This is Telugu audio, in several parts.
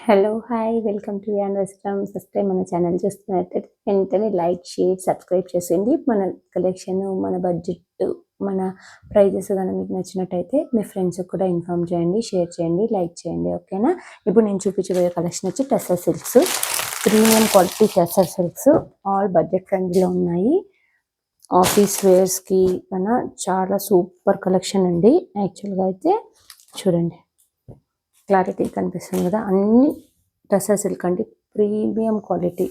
Hello hi welcome to an restaurant. First time మన ఛానల్ చూస్తున్నట్టయితే వెంటనే లైక్ షేర్ సబ్స్క్రైబ్ చేసేయండి. మన కలెక్షన్ మన బడ్జెట్ మన ప్రైజెస్ కానీ మీకు నచ్చినట్టయితే మీ ఫ్రెండ్స్కి కూడా ఇన్ఫామ్ చేయండి, షేర్ చేయండి, లైక్ చేయండి. ఓకేనా? ఇప్పుడు నేను చూపించబోయే కలెక్షన్ వచ్చి tussar silks, premium quality tussar silks. All budget ఫ్రెండ్లీలో ఉన్నాయి. ఆఫీస్ వేర్స్కి కన్నా చాలా సూపర్ కలెక్షన్ అండి. యాక్చువల్గా అయితే చూడండి, క్లారిటీ కనిపిస్తుంది కదా, అన్ని టెస్సర్ సిల్క్ అండి, ప్రీమియం క్వాలిటీ.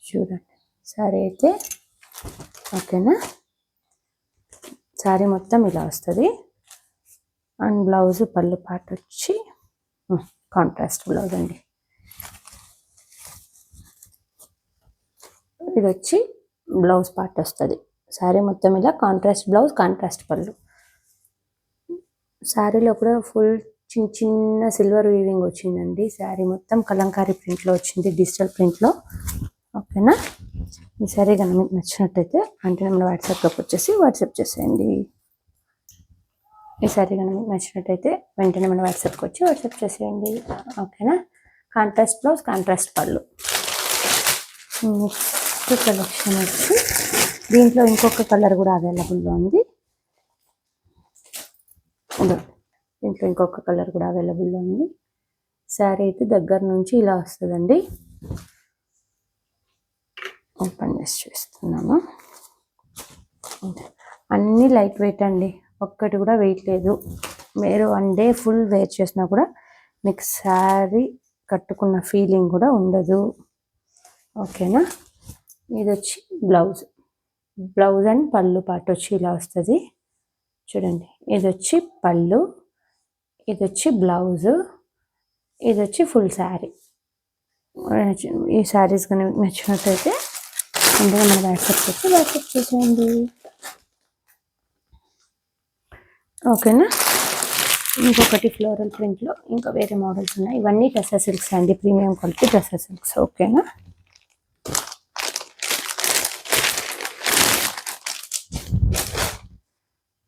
చూడండి శారీ అయితే ఓకేనా. శారీ మొత్తం ఇలా వస్తుంది. అండ్ బ్లౌజ్ పళ్ళు పాట వచ్చి కాంట్రాస్ట్ బ్లౌజ్ అండి. ఇది వచ్చి బ్లౌజ్ పార్ట్ వస్తుంది. శారీ మొత్తం ఇలా కాంట్రాస్ట్ బ్లౌజ్, కాంట్రాస్ట్ పళ్ళు. శారీలో కూడా ఫుల్ చిన్న చిన్న సిల్వర్ వీవింగ్ వచ్చిందండి. శారీ మొత్తం కలంకారీ ప్రింట్లో వచ్చింది, డిజిటల్ ప్రింట్లో. ఓకేనా? ఈ శారీ కనుక మీకు నచ్చినట్టయితే వెంటనే మన వాట్సాప్లోకి వచ్చేసి వాట్సాప్ చేసేయండి. ఈ శారీ కనుక మీకు నచ్చినట్టయితే వెంటనే మన వాట్సాప్కి వచ్చి వాట్సాప్ చేసేయండి. ఓకేనా? కాంట్రాస్ట్ బ్లౌజ్, కాంట్రాస్ట్ పళ్ళు. నెక్స్ట్ కలెక్షన్ వచ్చి దీంట్లో ఇంకొక కలర్ కూడా అవైలబుల్లో ఉంది. దీంట్లో ఇంకొక కలర్ కూడా అవైలబుల్లో ఉంది. శారీ అయితే దగ్గర నుంచి ఇలా వస్తుందండి. ఓపెన్ చేసి చూస్తున్నాను. అన్నీ లైట్ వెయిట్ అండి, ఒక్కటి కూడా వెయిట్ లేదు. మీరు వన్ డే ఫుల్ వేర్ చేసినా కూడా మీకు శారీ కట్టుకున్న ఫీలింగ్ కూడా ఉండదు. ఓకేనా? ఇది వచ్చి బ్లౌజ్, బ్లౌజ్ అండ్ పళ్ళు పాటు వచ్చి ఇలా వస్తుంది. చూడండి, ఇది వచ్చి పళ్ళు, ఇది వచ్చి బ్లౌజు, ఇది వచ్చి ఫుల్ శారీ. ఈ శారీస్ కానీ నచ్చినట్టయితే అందులో మన వాట్సాప్కి వచ్చి వాట్సాప్ చేసేయండి. ఓకేనా? ఇంకొకటి ఫ్లోరల్ ప్రింట్లో ఇంకా వేరే మోడల్స్ ఉన్నాయి. ఇవన్నీ టెస్సర్ సిల్క్స్ అండి, ప్రీమియం క్వాలిటీ టెస్సర్ సిల్క్స్. ఓకేనా?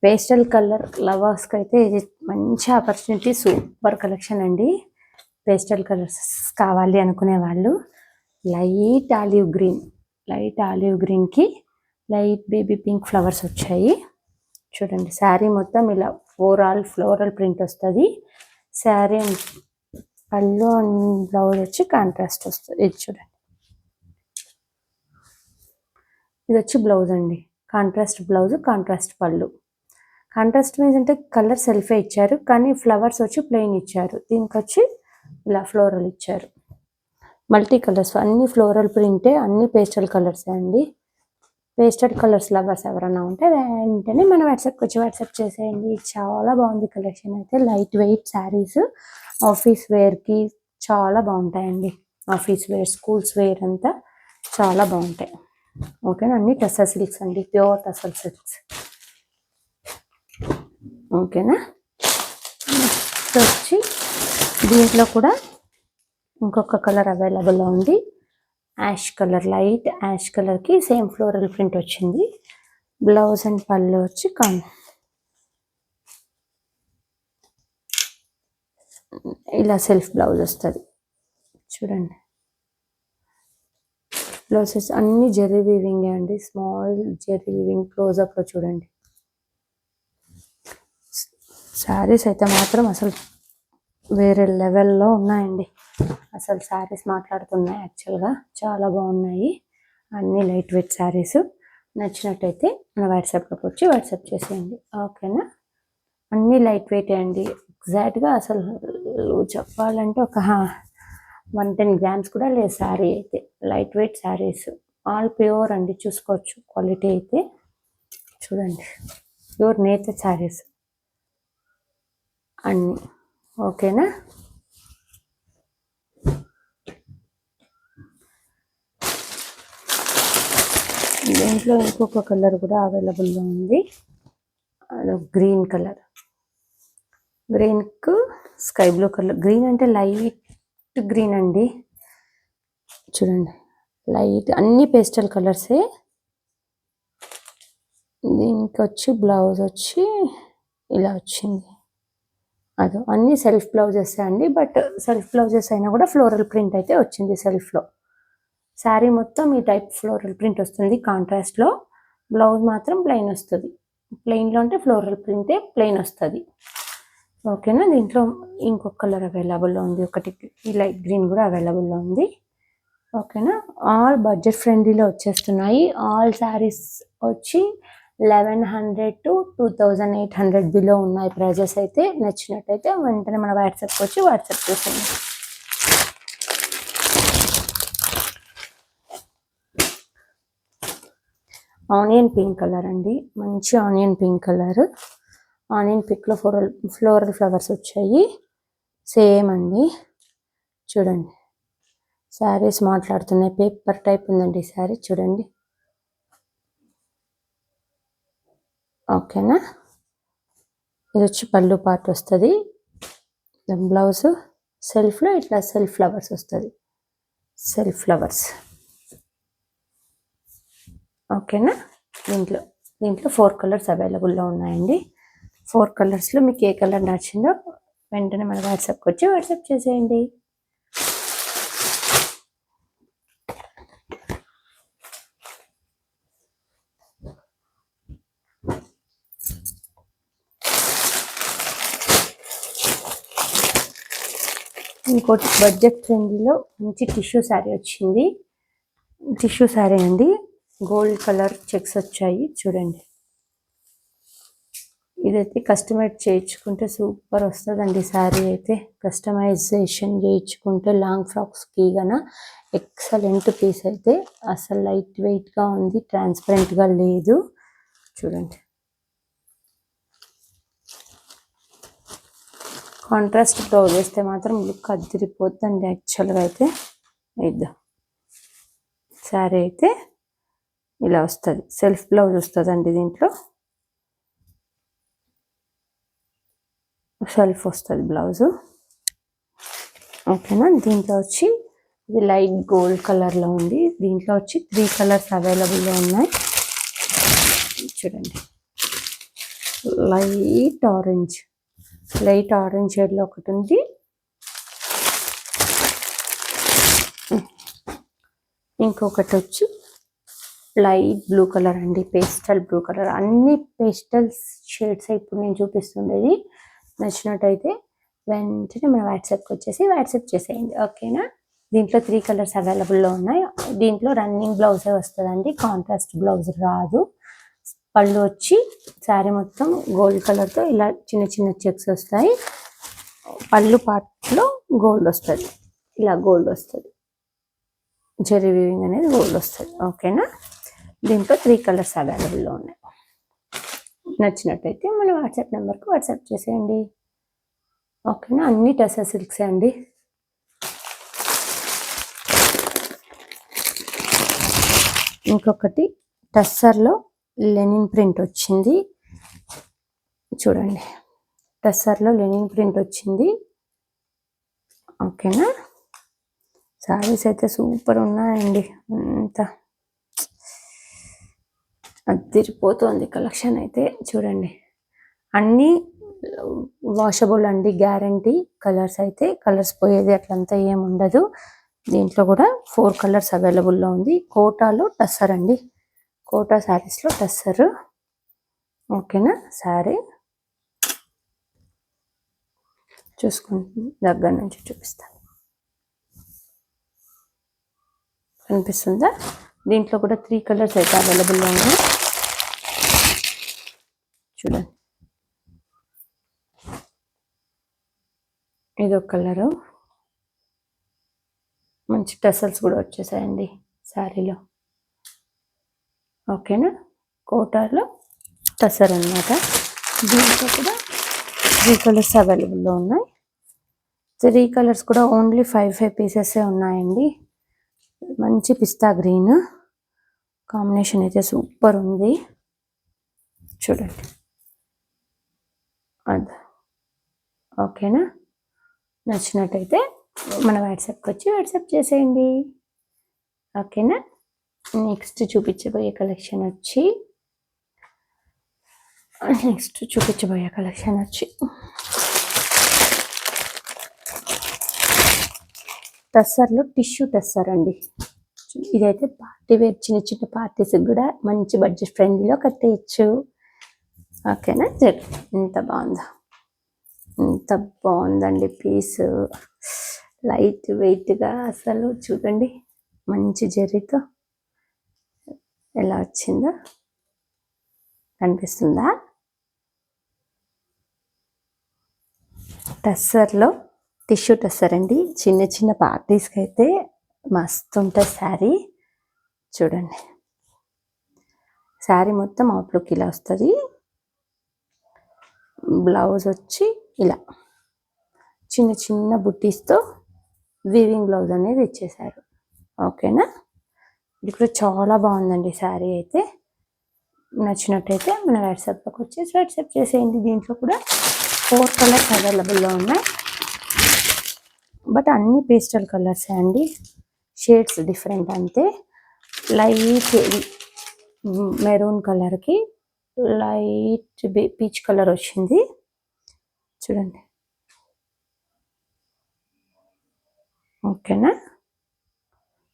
పేస్టల్ కలర్ లవర్స్కి అయితే ఇది మంచి ఆపర్చునిటీ, సూపర్ కలెక్షన్ అండి. పేస్టల్ కలర్స్ కావాలి అనుకునే వాళ్ళు light olive green, light olive గ్రీన్కి లైట్ బేబీ పింక్ ఫ్లవర్స్ వచ్చాయి. చూడండి, శారీ మొత్తం ఇలా ఓవరాల్ ఫ్లోరల్ ప్రింట్ వస్తుంది. శారీ పళ్ళు అండ్ బ్లౌజ్ వచ్చి కాంట్రాస్ట్ వస్తుంది. ఇది చూడండి, ఇది వచ్చి బ్లౌజ్ అండి, కాంట్రాస్ట్ బ్లౌజ్, కాంట్రాస్ట్ పళ్ళు. కాంట్రాస్ట్ మీన్స్ అంటే కలర్ సెల్ఫే ఇచ్చారు, కానీ ఫ్లవర్స్ వచ్చి ప్లెయిన్ ఇచ్చారు. దీనికి వచ్చి ఇలా ఫ్లోరల్ ఇచ్చారు. మల్టీ కలర్స్, అన్ని ఫ్లోరల్ ప్రింటే, అన్ని పేస్టల్ కలర్సే అండి. పేస్టల్ కలర్స్ లవర్స్ ఎవరైనా ఉంటే వెంటనే మన వాట్సాప్కి వచ్చి వాట్సాప్ చేసేయండి. చాలా బాగుంది కలెక్షన్ అయితే. లైట్ వెయిట్ శారీస్ ఆఫీస్ వేర్కి చాలా బాగుంటాయండి. ఆఫీస్ వేర్, స్కూల్స్ వేర్ అంతా చాలా బాగుంటాయి. ఓకేనా? అన్ని టెస్సర్ సిల్క్స్ అండి, ప్యూర్ టెస్సర్ సిల్క్స్. ఓకేనా? నెక్స్ట్ వచ్చి దీంట్లో కూడా ఇంకొక కలర్ అవైలబుల్లో ఉంది. యాష్ కలర్, లైట్ యాష్ కలర్కి సేమ్ ఫ్లోరల్ ప్రింట్ వచ్చింది. బ్లౌజ్ అండ్ పళ్ళు వచ్చి ఇలా సెల్ఫ్ బ్లౌజ్ వస్తుంది. చూడండి, బ్లౌజెస్ అన్ని జెరీ వీవింగ్ అండి, స్మాల్ జెరీ వీవింగ్. క్లోజప్లో చూడండి, శారీస్ అయితే మాత్రం అసలు వేరే లెవెల్లో ఉన్నాయండి. అసలు శారీస్ మాట్లాడుతున్నాయి. యాక్చువల్గా చాలా బాగున్నాయి. అన్నీ లైట్ వెయిట్ శారీస్. నచ్చినట్టయితే మన వాట్సాప్లోకి వచ్చి వాట్సాప్ చేసేయండి. ఓకేనా? అన్నీ లైట్ వెయిట్ అండి. ఎగ్జాక్ట్గా అసలు చెప్పాలంటే ఒక 110 గ్రామ్స్ కూడా లేదు శారీ అయితే. Light weight saris, all pure అండి. చూసుకోవచ్చు క్వాలిటీ అయితే. చూడండి, ప్యూర్ నేచర్ శారీస్ అన్నీ. ఓకేనా? దీంట్లో ఇంకొక కలర్ కూడా అవైలబుల్గా ఉంది. అదొక గ్రీన్ కలర్, గ్రీన్కు స్కై బ్లూ కలర్. గ్రీన్ అంటే లైట్ గ్రీన్ అండి. చూడండి, లైట్ అన్ని పేస్టల్ కలర్సే. దీనికి వచ్చి బ్లౌజ్ వచ్చి ఇలా వచ్చింది. అదో అన్ని సెల్ఫ్ బ్లౌజెస్ అండి, బట్ సెల్ఫ్ బ్లౌజెస్ అయినా కూడా ఫ్లోరల్ ప్రింట్ అయితే వచ్చింది సెల్ఫ్లో. శారీ మొత్తం ఈ టైప్ ఫ్లోరల్ ప్రింట్ వస్తుంది కాంట్రాస్ట్లో. బ్లౌజ్ మాత్రం ప్లెయిన్ వస్తుంది. ప్లెయిన్లో అంటే ఫ్లోరల్ ప్రింటే ప్లెయిన్ వస్తుంది. ఓకేనా. దీంట్లో ఇంకొక కలర్ అవైలబుల్లో ఉంది, ఒకటి ఈ లైట్ గ్రీన్ కూడా అవైలబుల్లో ఉంది. ఓకేనా. ఆల్ బడ్జెట్ ఫ్రెండ్లీలో వచ్చేస్తున్నాయి. ఆల్ శారీస్ వచ్చి 1100 to 2800 బిలో ఉన్నాయి ప్రైజెస్ అయితే. నచ్చినట్టయితే వెంటనే మన వాట్సాప్కి వచ్చి వాట్సాప్ చేసేయండి. ఆనియన్ పింక్ కలర్ అండి, మంచి ఆనియన్ పింక్ కలర్. ఆనియన్ పింక్లో ఫ్లోరల్ ఫ్లవర్స్ వచ్చాయి. సేమ్ అండి, చూడండి శారీస్ మాట్లాడుతున్నాయి. పేపర్ టైప్ ఉందండి శారీ, చూడండి. ఓకేనా. ఇది వచ్చి పళ్ళు పార్ట్ వస్తుంది. బ్లౌజ్ సెల్ఫ్లో ఇట్లా సెల్ఫ్ ఫ్లవర్స్ వస్తుంది, సెల్ఫ్ ఫ్లవర్స్. ఓకేనా. దీంట్లో 4 కలర్స్ అవైలబుల్లో ఉన్నాయండి. 4 కలర్స్లో మీకు ఏ కలర్ నచ్చిందో వెంటనే మన వాట్సాప్కి వచ్చి వాట్సాప్ చేసేయండి. ఇంకోటి బడ్జెట్ ఫ్రెండ్లీలో మంచి టిష్యూ శారీ వచ్చింది. టిష్యూ శారీ అండి, గోల్డ్ కలర్ చెక్స్ వచ్చాయి, చూడండి. ఇదైతే కస్టమైజ్ చేయించుకుంటే సూపర్ వస్తుందండి శారీ అయితే. కస్టమైజేషన్ చేయించుకుంటే లాంగ్ ఫ్రాక్స్కి గన ఎక్సలెంట్ పీస్ అయితే. అసలు లైట్ వెయిట్గా ఉంది, ట్రాన్స్పరెంట్గా లేదు, చూడండి. కాంట్రాస్ట్ బ్లౌజ్ వేస్తే మాత్రం లుక్ అదిరిపోతుందండి యాక్చువల్గా అయితే. ఇద్దాం శారీ అయితే ఇలా వస్తుంది, సెల్ఫ్ బ్లౌజ్ వస్తుందండి. దీంట్లో సెల్ఫ్ వస్తుంది బ్లౌజు. ఓకేనా. దీంట్లో వచ్చి ఇది లైట్ గోల్డ్ కలర్లో ఉంది. దీంట్లో వచ్చి 3 కలర్స్ అవైలబుల్లో ఉన్నాయి, చూడండి. లైట్ ఆరెంజ్ షేడ్లో ఒకటి ఉంది. ఇంకొకటి వచ్చి లైట్ బ్లూ కలర్ అండి, పేస్టల్ బ్లూ కలర్. అన్ని పేస్టల్ షేడ్స్ ఇప్పుడు నేను చూపిస్తుండేది. నచ్చినట్టయితే వెంటనే మన వాట్సాప్కి వచ్చేసి వాట్సాప్ చేసేయండి. ఓకేనా. దీంట్లో 3 కలర్స్ అవైలబుల్లో ఉన్నాయి. దీంట్లో రన్నింగ్ బ్లౌజే వస్తుందండి, కాంట్రాస్ట్ బ్లౌజ్ రాదు. పళ్ళు వచ్చి శారీ మొత్తం గోల్డ్ కలర్తో ఇలా చిన్న చిన్న చెక్స్ వస్తాయి. పళ్ళు పార్ట్లో గోల్డ్ వస్తుంది, ఇలా గోల్డ్ వస్తుంది. జెరీ వీవింగ్ అనేది గోల్డ్ వస్తుంది. ఓకేనా. దీంట్లో 3 కలర్స్ అవైలబుల్లో ఉన్నాయి. నచ్చినట్టయితే మన వాట్సాప్ నెంబర్కి వాట్సాప్ చేసేయండి. ఓకేనా. అన్ని టసర్ సిల్క్సే అండి. ఇంకొకటి టస్సర్లో లెనిన్ ప్రింట్ వచ్చింది, చూడండి. టస్సర్లో లెనిన్ ప్రింట్ వచ్చింది. ఓకేనా. శారీస్ అయితే సూపర్ ఉన్నాయండి, అంత అదిరిపోతుంది కలెక్షన్ అయితే, చూడండి. అన్నీ వాషబుల్ అండి, గ్యారంటీ. కలర్స్ అయితే కలర్స్ పోయేది అట్లంతా ఏమి ఉండదు. దీంట్లో కూడా 4 కలర్స్ అవైలబుల్లో ఉంది. కోటాలో టస్సర్ అండి, కోటా శారీస్లో టస్సర్. ఓకేనా. శారీ చూసుకుంటు దగ్గర నుంచి చూపిస్తాను, కనిపిస్తుందా. దీంట్లో కూడా 3 కలర్స్ అయితే అవైలబుల్లో ఉన్నాయి, చూడండి. ఇదొక కలరు, మంచి టసల్స్ కూడా వచ్చేసాయండి శారీలో. ఓకేనా. కోటాలో టసర్ అన్నమాట. దీంట్లో కూడా 3 కలర్స్ అవైలబుల్లో ఉన్నాయి. 3 కలర్స్ కూడా ఓన్లీ 5 పీసెసే ఉన్నాయండి. మంచి పిస్తా గ్రీన్ కాంబినేషన్ అయితే సూపర్ ఉంది, చూడండి. అది ఓకేనా. నచ్చినట్టయితే మన వాట్సాప్కి వచ్చి వాట్సాప్ చేసేయండి. ఓకేనా. నెక్స్ట్ చూపించబోయే కలెక్షన్ వచ్చి టస్సర్లో టిష్యూ టస్సర్ అండి. ఇదైతే పార్టీ వేర్, చిన్న చిన్న పార్టీస్కి కూడా మంచి బడ్జెట్ ఫ్రెండ్లీలో కట్టేయచ్చు. ఓకేనా, ఎంత బాగుందో, ఎంత బాగుందండి పీస్. లైట్ వెయిట్గా అసలు చూడండి, మంచి జరీతో ఎలా వచ్చిందో కనిపిస్తుందా. టస్సర్లో టిష్యూ టస్సర్ అండి. చిన్న చిన్న పార్టీస్కి అయితే మస్తు ఉంటుంది శారీ. చూడండి, శారీ మొత్తం అవుట్లుక్ ఇలా వస్తుంది. బ్లౌజ్ వచ్చి ఇలా చిన్న చిన్న బుట్టీస్తో వీవింగ్ బ్లౌజ్ అనేది ఇచ్చేసారు. ఓకేనా, ఇది కూడా చాలా బాగుందండి శారీ. అయితే నచ్చినట్టయితే మన వాట్సాప్లోకి వచ్చేసి వాట్సాప్ చేసేయండి. దీంట్లో కూడా 4 కలర్స్ అవైలబుల్లో ఉన్నాయి, బట్ అన్ని పేస్టల్ కలర్సే అండి, షేడ్స్ డిఫరెంట్ అంతే. లైట్ మెరూన్ కలర్కి లైట్ పీచ్ కలర్ వచ్చింది. చూడండి, ఓకేనా.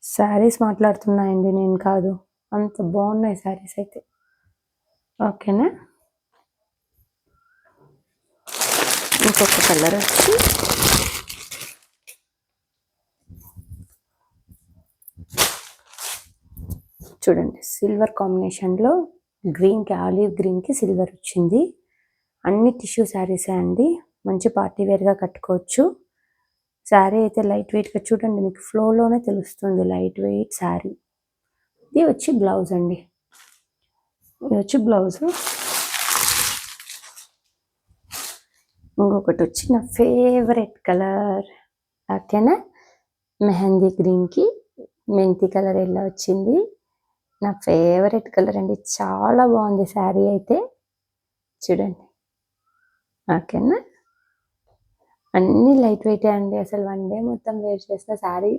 శారీస్ మాట్లాడుతున్నాయండి, నేను కాదు, అంత బాగున్నాయి శారీస్ అయితే. ఓకేనా, ఇంకొక కలర్ వచ్చి చూడండి, సిల్వర్ కాంబినేషన్లో గ్రీన్కి, ఆలివ్ గ్రీన్కి సిల్వర్ వచ్చింది. అన్ని టిష్యూ శారీసే అండి, మంచి పార్టీ వేర్గా కట్టుకోవచ్చు. శారీ అయితే లైట్ వెయిట్గా, చూడండి మీకు ఫ్లోలోనే తెలుస్తుంది, లైట్ వెయిట్ శారీ. ఇది వచ్చి బ్లౌజ్ అండి, ఇది వచ్చి బ్లౌజు. ఇంకొకటి వచ్చి నా ఫేవరెట్ కలర్. ఓకేనా, మెహందీ గ్రీన్కి మెంతి కలర్ ఎలా వచ్చింది, నా ఫేవరెట్ కలర్ అండి. చాలా బాగుంది శారీ అయితే, చూడండి. ఓకేనా, అన్నీ లైట్ వెయిటే అండి. అసలు 1 డే మొత్తం వేర్ చేసిన శారీ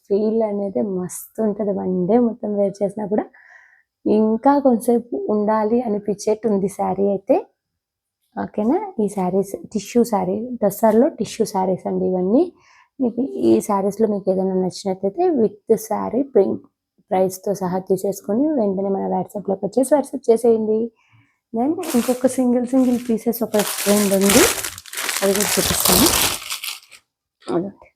ఫీల్ అనేది మస్తు ఉంటుంది. 1 డే మొత్తం వేర్ చేసినా కూడా ఇంకా కొంచెంసేపు ఉండాలి అనిపించేట్టు ఉంది శారీ అయితే. ఓకేనా, ఈ శారీస్ టిష్యూ శారీ, టస్సర్లో టిష్యూ శారీస్ అండి ఇవన్నీ. ఈ శారీస్లో మీకు ఏదైనా నచ్చినట్లయితే విత్ శారీ ప్రైస్తో సహా తీసేసుకొని వెంటనే మన వాట్సాప్లోకి వచ్చేసి వాట్సాప్ చేసేయండి. దెన్ ఇంకొక సింగిల్ పీసెస్ ఒక ట్రెండ్ ఉంది, అది కూడా చూపిస్తాను. అదండి,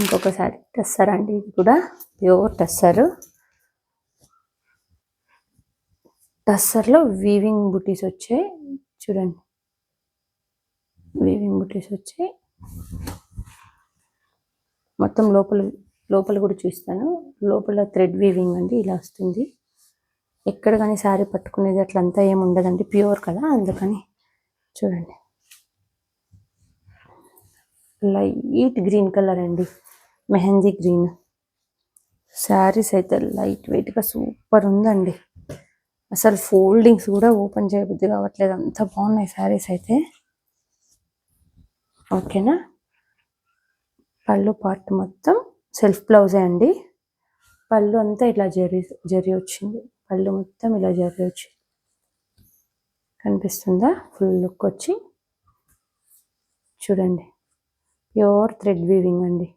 ఇంకొకసారి టస్సర్ అండి, ఇది కూడా ప్యూర్ టస్సర్లో వీవింగ్ బుటీస్ వచ్చాయి. చూడండి, వీవింగ్ బుటీస్ వచ్చాయి మొత్తం. లోపల కూడా చూస్తాను. లోపల థ్రెడ్ వీవింగ్ అండి, ఇలా వస్తుంది. ఎక్కడ కానీ శారీ పట్టుకునేది అట్లంతా ఏమి ఉండదండి, ప్యూర్ కదా, అందుకని. చూడండి, లైట్ గ్రీన్ కలర్ అండి, మెహందీ గ్రీన్. శారీస్ అయితే లైట్ వెయిట్గా సూపర్ ఉందండి. అసలు ఫోల్డింగ్స్ కూడా ఓపెన్ చేయబుద్ధి కావట్లేదు, అంత బాగున్నాయి శారీస్ అయితే. ఓకేనా, పళ్ళు పార్ట్ మొత్తం సెల్ఫ్ బ్లౌజే అండి. పళ్ళు అంతా ఇలా జరి వచ్చింది, పళ్ళు మొత్తం ఇలా జరి వచ్చింది, కనిపిస్తుందా. ఫుల్ లుక్ వచ్చి చూడండి, ప్యూర్ థ్రెడ్ వీవింగ్ అండి.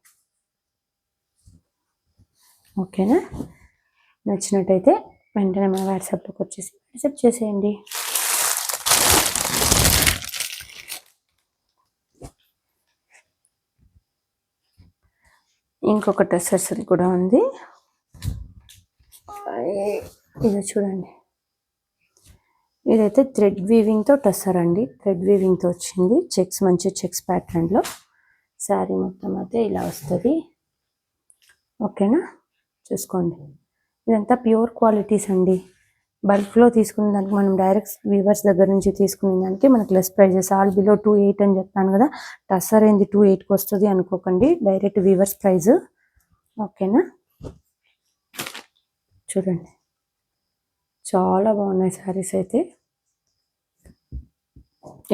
ఓకేనా, నచ్చినట్టయితే వెంటనే మన వాట్సాప్లోకి వచ్చేసి వాట్సాప్ చేసేయండి. ఇంకొక టస్సర్స్ కూడా ఉంది, ఇది చూడండి. ఇదైతే థ్రెడ్ వీవింగ్తో టస్సర్ అండి, థ్రెడ్ వీవింగ్తో వచ్చింది. చెక్స్, మంచి చెక్స్ ప్యాటర్న్లో శారీ మొత్తం అయితే ఇలా వస్తుంది. ఓకేనా, చూసుకోండి. ఇదంతా ప్యూర్ క్వాలిటీస్ అండి. బల్క్లో తీసుకునే దానికి, మనం డైరెక్ట్ వీవర్స్ దగ్గర నుంచి తీసుకునే దానికి మనకు లెస్ ప్రైజెస్. ఆల్ బిలో 2.8 అని చెప్తాను కదా, టస్సర్ ఏంది 2.8కి వస్తుంది అనుకోకండి, డైరెక్ట్ వీవర్స్ ప్రైజ్. ఓకేనా, చూడండి, చాలా బాగున్నాయి శారీస్ అయితే.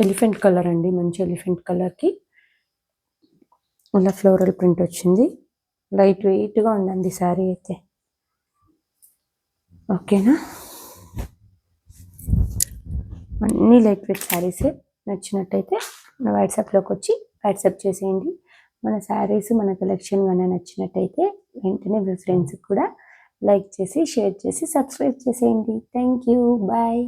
ఎలిఫెంట్ కలర్ అండి, మంచి ఎలిఫెంట్ కలర్కి ఇలా ఫ్లోరల్ ప్రింట్ వచ్చింది. లైట్ వెయిట్గా ఉందండి శారీ అయితే. ఓకేనా, అన్నీ లైట్ వెయిట్ శారీసే. నచ్చినట్టయితే నా వాట్సాప్లోకి వచ్చి వాట్సాప్ చేసేయండి. మన శారీస్ మన కలెక్షన్ కానీ నచ్చినట్టయితే వెంటనే మీ ఫ్రెండ్స్కి కూడా లైక్ చేసి షేర్ చేసి సబ్స్క్రైబ్ చేసేయండి. Thank you. బాయ్.